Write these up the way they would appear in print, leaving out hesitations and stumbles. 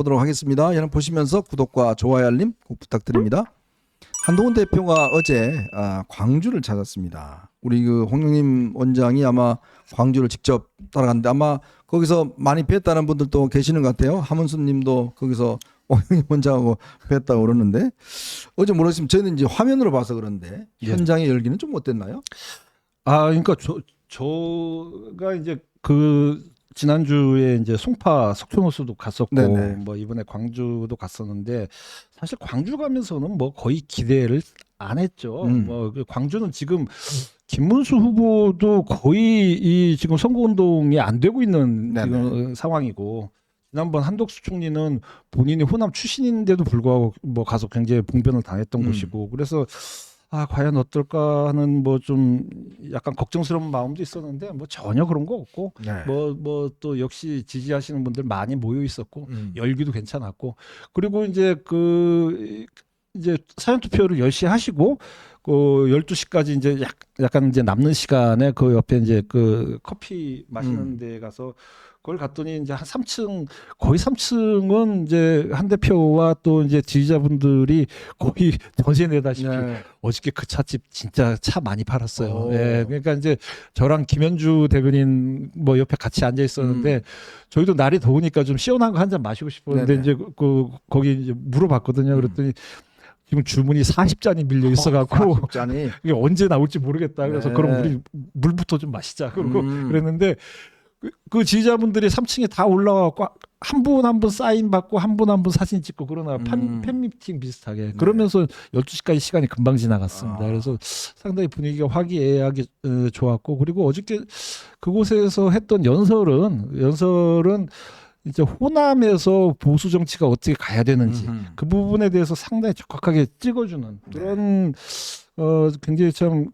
보도록 하겠습니다. 여러분 보시면서 구독과 좋아요 알림 꼭 부탁드립니다. 한동훈 대표가 어제 광주를 찾았습니다. 우리 그 홍영림 원장이 아마 광주를 직접 따라갔는데 아마 거기서 많이 뵀다는 분들도 계시는 것 같아요. 하문순 님도 거기서 홍영림 원장하고 뵀다고 그러는데 어제 모르겠으면 저희는 이제 화면으로 봐서 그런데 현장의 열기는 좀 어땠나요? 그러니까 저가 이제 그 지난주에 이제 송파 석촌호수도 갔었고 네네. 뭐 이번에 광주도 갔었는데 사실 광주 가면서는 뭐 거의 기대를 안 했죠. 뭐그 광주는 지금 김문수 후보도 거의 이 지금 선거운동이 안 되고 있는 네네. 지금 상황이고 지난번 한덕수 총리는 본인이 호남 출신인데도 불구하고 뭐 가서 굉장히 봉변을 당했던 곳이고 그래서 과연 어떨까 하는 뭐 좀 약간 걱정스러운 마음도 있었는데 뭐 전혀 그런 거 없고 네. 뭐 또 역시 지지하시는 분들 많이 모여 있었고 열기도 괜찮았고 그리고 이제 이제 사전 투표를 10시에 하시고 그 12시까지 이제 약간 이제 남는 시간에 그 옆에 이제 그 커피 마시는 데 가서 그걸 갔더니 이제 한 3층 거의 3층은 이제 한 대표와 또 이제 지지자분들이 거의 전세 내다시피 네. 어저께 그 찻집 진짜 차 많이 팔았어요. 오. 예, 그러니까 이제 저랑 김현주 대변인 뭐 옆에 같이 앉아 있었는데 저희도 날이 더우니까 좀 시원한 거 한 잔 마시고 싶었는데 네네. 이제 거기 이제 물어봤거든요. 그랬더니 지금 주문이 40잔이 밀려 있어갖고 잔이 이게 언제 나올지 모르겠다. 그래서 네. 그럼 우리 물부터 좀 마시자. 그러고 음. 그랬는데 그 지지자분들이 3층에 다 올라와갖고 한 분 한 분 사인 받고 한 분 한 분 사진 찍고 그러나 팬미팅 비슷하게 그러면서 12시까지 시간이 금방 지나갔습니다. 그래서 상당히 분위기가 화기애애하게 좋았고 그리고 어저께 그곳에서 했던 연설은 이제 호남에서 보수 정치가 어떻게 가야 되는지 그 부분에 대해서 상당히 적확하게 찍어주는 그런 굉장히 참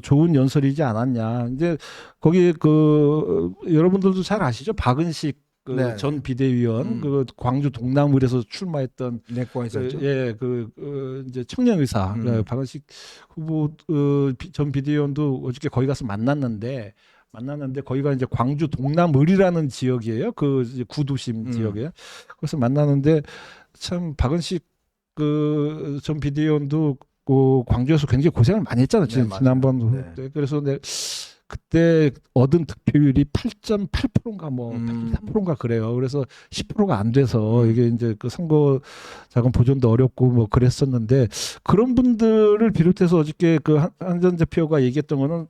좋은 연설이지 않았냐. 이제 거기 여러분들도 잘 아시죠? 박은식 네. 전 비대위원 그 광주 동남을에서 출마했던 내과 있었죠. 이제 청년 의사 박은식 후보 전 비대위원도 어저께 거기 가서 만났는데 거기가 이제 광주 동남을이라는 지역이에요. 그 이제 구도심 지역에. 그래서 만나는데 참 박은식 전 비대위원도 광주에서 굉장히 고생을 많이 했잖아요. 네, 지난번 네. 그래서 그때 얻은 득표율이 8.8%인가 뭐 8.4%인가 그래요. 그래서 10%가 안 돼서 이게 이제 그 선거 자금 보존도 어렵고 뭐 그랬었는데 그런 분들을 비롯해서 어저께 한 전 대표가 얘기했던 거는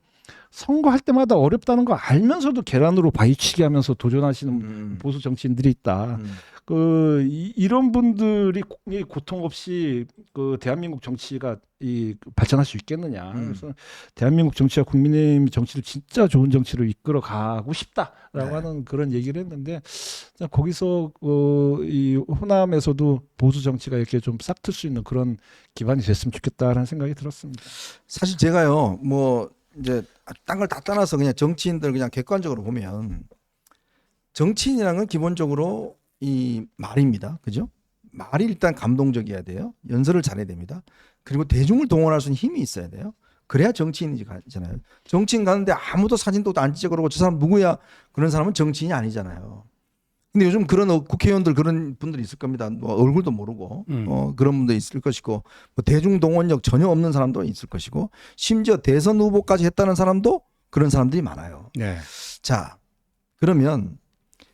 선거할 때마다 어렵다는 거 알면서도 계란으로 바위치기 하면서 도전하시는 보수 정치인들이 있다. 이런 분들이 고통 없이 대한민국 정치가 발전할 수 있겠느냐. 그래서 대한민국 정치와 국민의힘 정치를 진짜 좋은 정치를 이끌어 가고 싶다라고 하는 그런 얘기를 했는데 거기서 이 호남에서도 보수 정치가 이렇게 좀 싹틀 수 있는 그런 기반이 됐으면 좋겠다라는 생각이 들었습니다. 사실 제가요, 뭐 이제 딴 걸 다 떠나서 그냥 정치인들 그냥 객관적으로 보면 정치인이라는 건 기본적으로 이 말입니다. 그죠? 말이 일단 감동적이어야 돼요. 연설을 잘해야 됩니다. 그리고 대중을 동원할 수 있는 힘이 있어야 돼요. 그래야 정치인이잖아요. 정치인 가는데 아무도 사진도 안 찍어 그러고 저 사람 누구야? 그런 사람은 정치인이 아니잖아요. 근데 요즘 그런 국회의원들 그런 분들이 있을 겁니다. 뭐 얼굴도 모르고 그런 분도 있을 것이고 뭐 대중 동원력 전혀 없는 사람도 있을 것이고 심지어 대선 후보까지 했다는 사람도 그런 사람들이 많아요. 네. 자, 그러면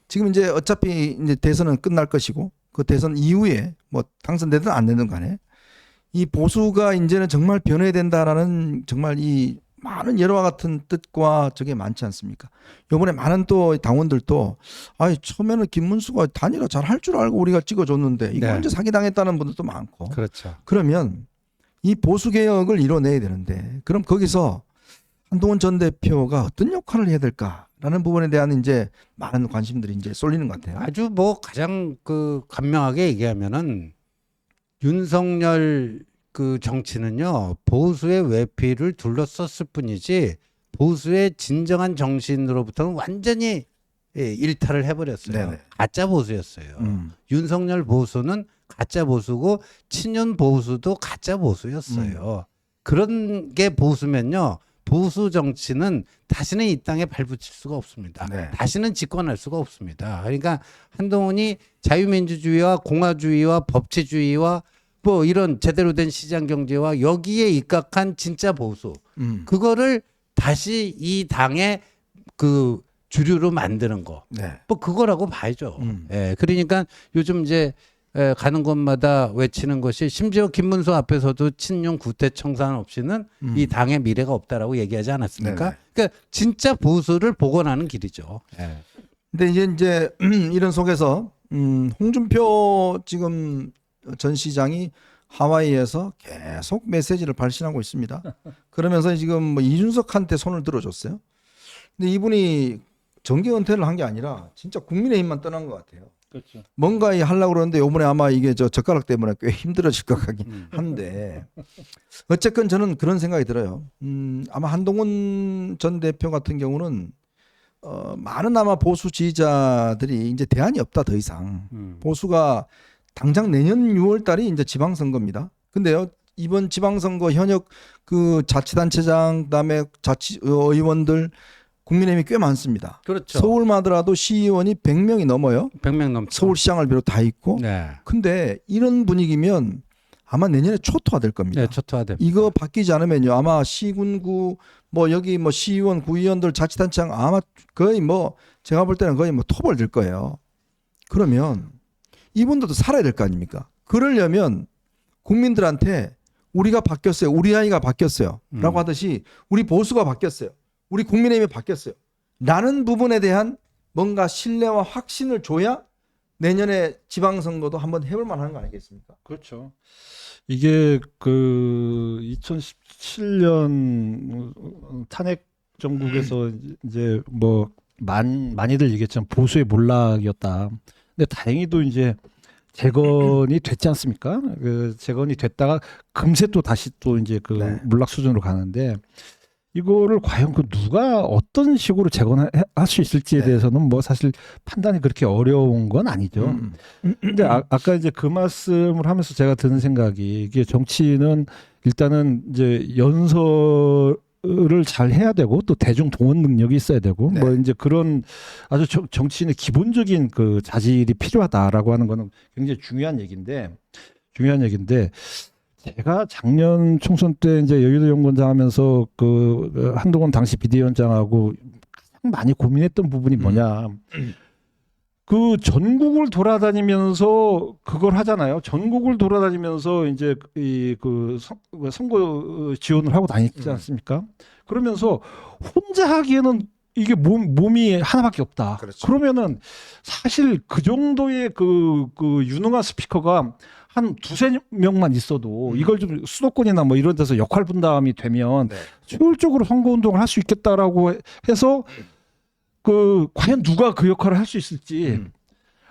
지금 이제 어차피 이제 대선은 끝날 것이고 그 대선 이후에 뭐 당선되든 안 되든 간에 이 보수가 이제는 정말 변해야 된다라는 정말 이 많은 예로와 같은 뜻과 저게 많지 않습니까? 이번에 많은 또 당원들도 처음에는 김문수가 단일화 잘 할 줄 알고 우리가 찍어줬는데 이거 완전 사기당했다는 분들도 많고. 그렇죠. 그러면 이 보수 개혁을 이뤄내야 되는데 그럼 거기서 한동훈 전 대표가 어떤 역할을 해야 될까라는 부분에 대한 이제 많은 관심들이 이제 쏠리는 것 같아요. 아주 뭐 가장 간명하게 얘기하면은 윤석열 정치는요 보수의 외피를 둘러쌌을 뿐이지 보수의 진정한 정신으로부터는 완전히 일탈을 해버렸어요. 네네. 가짜 보수였어요. 윤석열 보수는 가짜 보수고 친윤 보수도 가짜 보수였어요. 그런 게 보수면요 보수 정치는 다시는 이 땅에 발붙일 수가 없습니다. 네. 다시는 집권할 수가 없습니다. 그러니까 한동훈이 자유민주주의와 공화주의와 법치주의와 뭐 이런 제대로 된 시장 경제와 여기에 입각한 진짜 보수 그거를 다시 이 당의 그 주류로 만드는 거. 네. 뭐 그거라고 봐야죠. 예. 그러니까 요즘 이제 가는 곳마다 외치는 것이 심지어 김문수 앞에서도 친윤 구태 청산 없이는 이 당의 미래가 없다라고 얘기하지 않았습니까? 네네. 그러니까 진짜 보수를 복원하는 길이죠. 예. 근데 이제 이런 속에서 홍준표 지금 전 시장이 하와이에서 계속 메시지를 발신하고 있습니다. 그러면서 지금 뭐 이준석한테 손을 들어줬어요. 근데 이분이 정계 은퇴를 한 게 아니라 진짜 국민의힘만 떠난 것 같아요. 그렇죠. 뭔가 하려고 그러는데 이번에 아마 이게 저 젓가락 때문에 꽤 힘들어질 것 같긴 한데 어쨌건 저는 그런 생각이 들어요. 아마 한동훈 전 대표 같은 경우는 많은 아마 보수 지지자들이 이제 대안이 없다 더 이상. 보수가 당장 내년 6월 달이 이제 지방선거입니다. 근데요 이번 지방선거 현역 그 자치단체장 그다음에 자치 의원들 국민의힘이 꽤 많습니다. 그렇죠. 서울만 하더라도 시의원이 100명이 넘어요. 100명 넘죠. 서울시장을 비롯 다 있고. 네. 근데 이런 분위기면 아마 내년에 초토화될 겁니다. 네, 초토화됩니다. 이거 바뀌지 않으면요 아마 시군구 뭐 여기 뭐 시의원 구의원들 자치단체장 아마 거의 뭐 제가 볼 때는 거의 뭐 토벌될 거예요. 그러면 이분들도 살아야 될 거 아닙니까? 그러려면 국민들한테 우리가 바뀌었어요. 우리 아이가 바뀌었어요. 라고 하듯이 우리 보수가 바뀌었어요. 우리 국민의힘이 바뀌었어요. 라는 부분에 대한 뭔가 신뢰와 확신을 줘야 내년에 지방선거도 한번 해볼 만한 거 아니겠습니까? 그렇죠. 이게 그 2017년 탄핵 정국에서 이제 뭐 많이들 얘기했지만 보수의 몰락이었다. 근데 다행히도 이제 재건이 됐지 않습니까? 그 재건이 됐다가 금세 또 다시 또 이제 그 네. 몰락 수준으로 가는데 이거를 과연 그 누가 어떤 식으로 재건할 수 있을지에 네. 대해서는 뭐 사실 판단이 그렇게 어려운 건 아니죠. 근데 아까 이제 그 말씀을 하면서 제가 드는 생각이 이게 정치는 일단은 이제 연설을 잘 해야 되고 또 대중 동원 능력이 있어야 되고 네. 뭐 이제 그런 아주 정치인의 기본적인 그 자질이 필요하다라고 하는 거는 굉장히 중요한 얘기인데 제가 작년 총선 때 이제 여의도 연구원장 하면서 그 한동훈 당시 비대위원장하고 가장 많이 고민했던 부분이 뭐냐. 그 전국을 돌아다니면서 그걸 하잖아요. 전국을 돌아다니면서 이제 그 선거 지원을 하고 다니지 않습니까? 그러면서 혼자 하기에는 이게 몸이 하나밖에 없다. 그렇죠. 그러면은 사실 그 정도의 그 유능한 스피커가 한 두세 명만 있어도 이걸 좀 수도권이나 뭐 이런 데서 역할 분담이 되면 네. 효율적으로 선거 운동을 할 수 있겠다라고 해서 그 과연 누가 그 역할을 할 수 있을지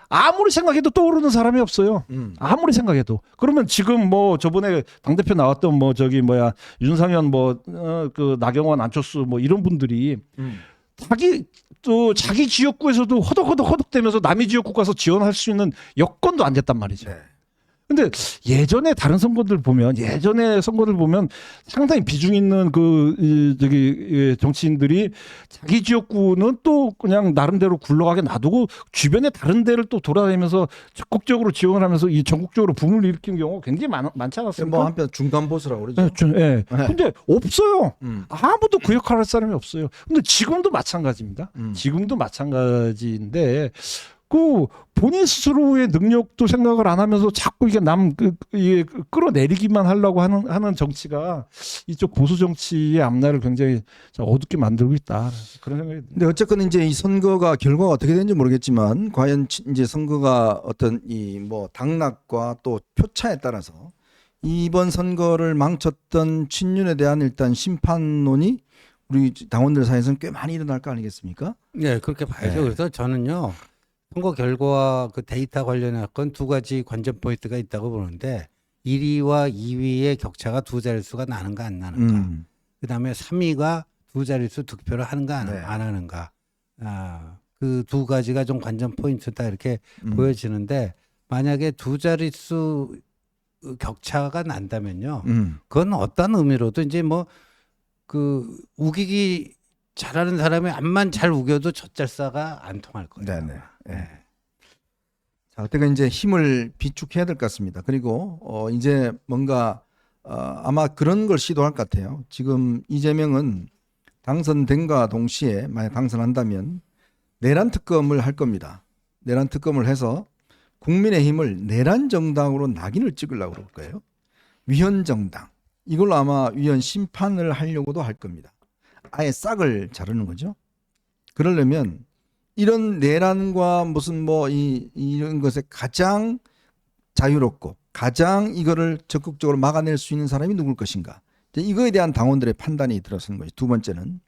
아무리 생각해도 떠오르는 사람이 없어요. 아무리 생각해도. 그러면 지금 뭐 저번에 당대표 나왔던 뭐 저기 뭐야 윤상현 뭐 그 나경원 안철수 뭐 이런 분들이 자기 지역구에서도 허덕허덕대면서 남의 지역구 가서 지원할 수 있는 여건도 안 됐단 말이죠. 네. 근데 예전에 선거들 보면 상당히 비중 있는 정치인들이 자기 지역구는 또 그냥 나름대로 굴러가게 놔두고 주변에 다른 데를 또 돌아다니면서 적극적으로 지원을 하면서 이 전국적으로 붐을 일으킨 경우가 굉장히 많지 않았습니까? 뭐 한편 중간 보수라고 그러죠. 예. 근데 없어요. 음. 아무도 그 역할을 할 사람이 없어요. 근데 지금도 마찬가지입니다. 지금도 마찬가지인데 그 본인 스스로의 능력도 생각을 안 하면서 자꾸 이게 끌어내리기만 하려고 하는 정치가 이쪽 보수 정치의 앞날을 굉장히 어둡게 만들고 있다. 그런 생각이 듭니다. 근데 어쨌건 이제 이 선거가 결과가 어떻게 되는지 모르겠지만 과연 이제 선거가 어떤 이 뭐 당락과 또 표차에 따라서 이번 선거를 망쳤던 친윤에 대한 일단 심판론이 우리 당원들 사이에서는 꽤 많이 일어날 거 아니겠습니까? 네, 그렇게 봐야죠. 네. 그래서 저는요. 선거 결과와 그 데이터 관련해 건 두 가지 관전 포인트가 있다고 보는데 1위와 2위의 격차가 두 자릿수가 나는가 안 나는가. 그다음에 3위가 두 자릿수 득표를 하는가 네. 안 하는가. 그 두 가지가 좀 관전 포인트다 이렇게 보여지는데 만약에 두 자릿수 격차가 난다면요. 그건 어떤 의미로도 이제 뭐 그 우기기 잘하는 사람이 암만 잘 우겨도 젖잘싸가 안 통할 거예요. 네네. 예. 자, 그때가 이제 힘을 비축해야 될 것 같습니다. 그리고 이제 뭔가 아마 그런 걸 시도할 것 같아요. 지금 이재명은 당선된과 동시에 만약 당선한다면 내란 특검을 할 겁니다. 내란 특검을 해서 국민의힘을 내란 정당으로 낙인을 찍으려고 그럴 거예요. 위헌 정당. 이걸로 아마 위헌 심판을 하려고도 할 겁니다. 아예 싹을 자르는 거죠. 그러려면 이런 내란과 무슨 뭐 이런 것에 가장 자유롭고 가장 이거를 적극적으로 막아낼 수 있는 사람이 누굴 것인가. 이제 이거에 대한 당원들의 판단이 들어서는 거죠. 두 번째는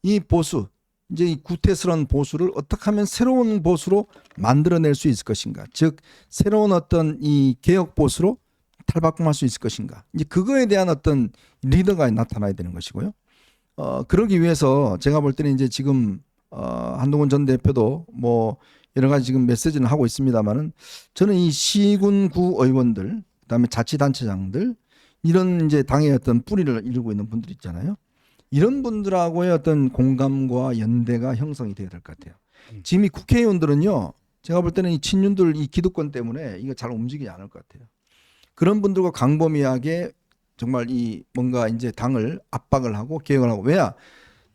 이 보수, 이제 이 구태스러운 보수를 어떻게 하면 새로운 보수로 만들어낼 수 있을 것인가. 즉 새로운 어떤 이 개혁 보수로 탈바꿈할 수 있을 것인가. 이제 그거에 대한 어떤 리더가 나타나야 되는 것이고요. 그러기 위해서 제가 볼 때는 이제 지금 한동훈 전 대표도 뭐 여러 가지 지금 메시지는 하고 있습니다만은 저는 이 시군구 의원들, 그다음에 자치단체장들 이런 이제 당의 어떤 뿌리를 이루고 있는 분들 있잖아요. 이런 분들하고의 어떤 공감과 연대가 형성이 되어야 될 것 같아요. 지금 이 국회의원들은요, 제가 볼 때는 이 친윤들 이 기득권 때문에 이거 잘 움직이지 않을 것 같아요. 그런 분들과 광범위하게 정말 이 뭔가 이제 당을 압박을 하고 개혁을 하고. 왜야?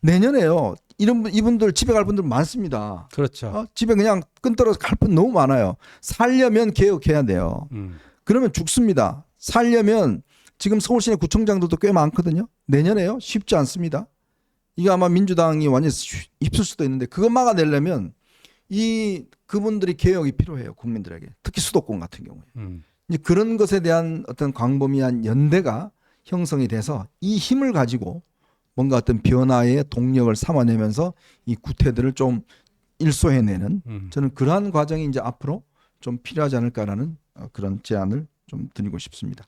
내년에요. 이분들 집에 갈 분들 많습니다. 그렇죠. 집에 그냥 끈떨어서 갈 분 너무 많아요. 살려면 개혁해야 돼요. 그러면 죽습니다. 살려면 지금 서울시내 구청장들도 꽤 많거든요. 내년에요. 쉽지 않습니다. 이거 아마 민주당이 완전히 입술 수도 있는데 그거 막아내려면 그분들이 개혁이 필요해요. 국민들에게. 특히 수도권 같은 경우에. 이제 그런 것에 대한 어떤 광범위한 연대가 형성이 돼서 이 힘을 가지고 뭔가 어떤 변화의 동력을 삼아내면서 이 구태들을 좀 일소해내는 저는 그러한 과정이 이제 앞으로 좀 필요하지 않을까라는 그런 제안을 좀 드리고 싶습니다.